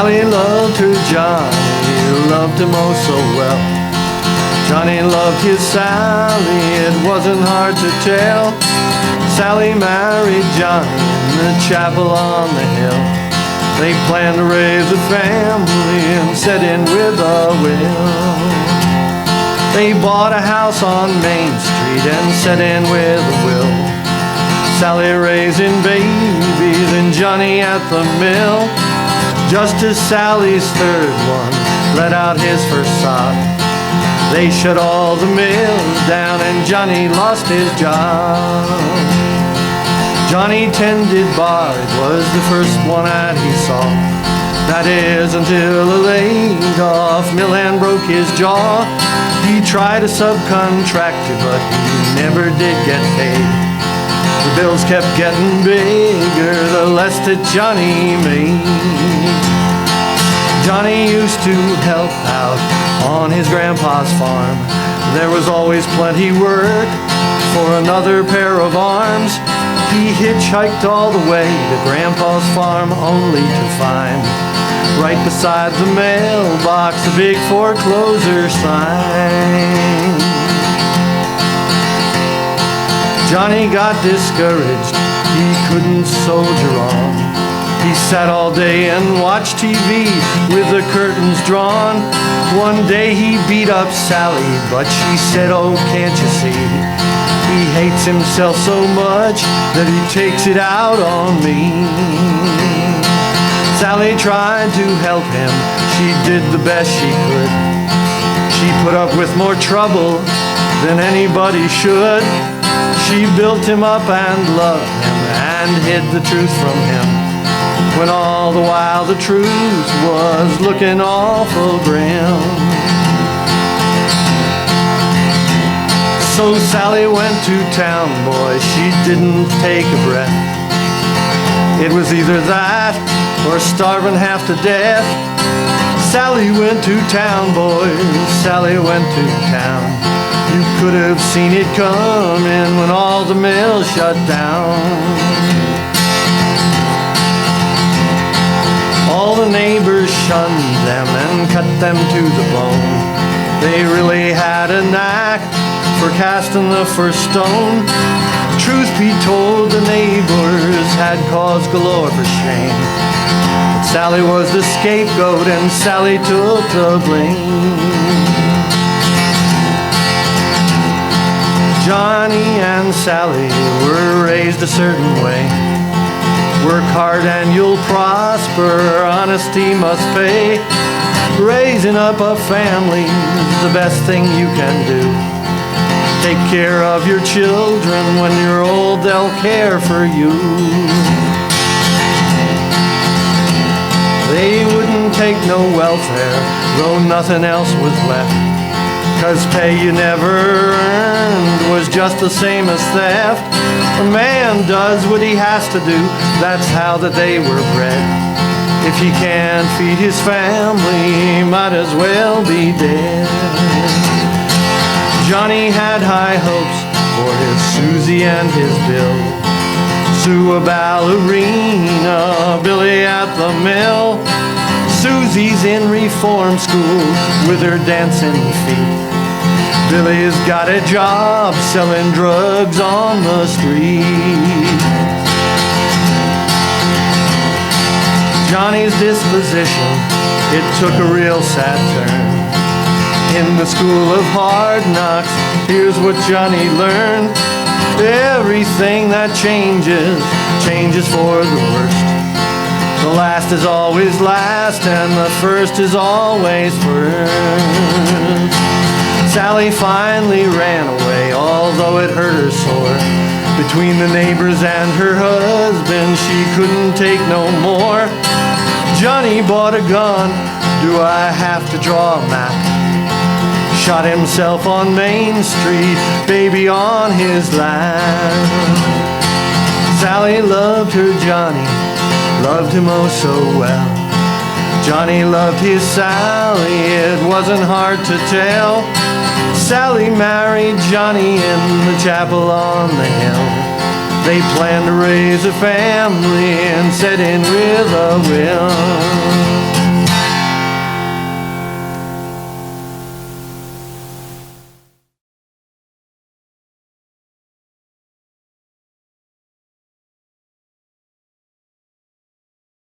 Sally loved her Johnny, loved him oh so well. Johnny loved his Sally, it wasn't hard to tell. Sally married Johnny in the chapel on the hill. They planned to raise a family and set in with a will. They bought a house on Main Street and set in with a will. Sally raising babies and Johnny at the mill. Just as Sally's third one let out his first sob, they shut all the mills down and Johnny lost his job. Johnny tended bars, was the first one that he saw. That is until a laid-off millhand broke his jaw. He tried a subcontractor, but he never did get paid. The bills kept getting bigger the less that Johnny made. Johnny used to help out on his grandpa's farm. There was always plenty work for another pair of arms. He hitchhiked all the way to Grandpa's farm only to find, right beside the mailbox, a big foreclosure sign. Johnny got discouraged, he couldn't soldier on. He sat all day and watched TV with the curtains drawn. One day he beat up Sally, but she said, oh, can't you see? He hates himself so much that he takes it out on me. Sally tried to help him, she did the best she could. She put up with more trouble than anybody should. She built him up and loved him and hid the truth from him, when all the while the truth was looking awful grim. So Sally went to town, boy, she didn't take a breath. It was either that or starving half to death. Sally went to town, boy, Sally went to town. You could have seen it coming when all the mills shut down. All the neighbors shunned them and cut them to the bone. They really had a knack for casting the first stone. Truth be told, the neighbors had cause galore for shame. But Sally was the scapegoat and Sally took the blame. Johnny and Sally were raised a certain way. Work hard and you'll prosper, honesty must pay. Raising up a family is the best thing you can do. Take care of your children, when you're old they'll care for you. They wouldn't take no welfare, though nothing else was left. 'Cause pay you never earned was just the same as theft. A man does what he has to do, that's how that they were bred. If he can't feed his family, he might as well be dead. Johnny had high hopes for his Susie and his Bill. Sue a ballerina, Billy at the mill. Susie's in reform school with her dancing feet. Billy's got a job selling drugs on the street. Johnny's disposition, it took a real sad turn. In the school of hard knocks, here's what Johnny learned. Everything that changes, changes for the worst. The last is always last, and the first is always first. Sally finally ran away, although it hurt her sore. Between the neighbors and her husband, she couldn't take no more. Johnny bought a gun, do I have to draw a map? Shot himself on Main Street, baby on his lap. Sally loved her Johnny, loved him oh so well. Johnny loved his Sally, it wasn't hard to tell. Sally married Johnny in the chapel on the hill. They planned to raise a family and set in with a will.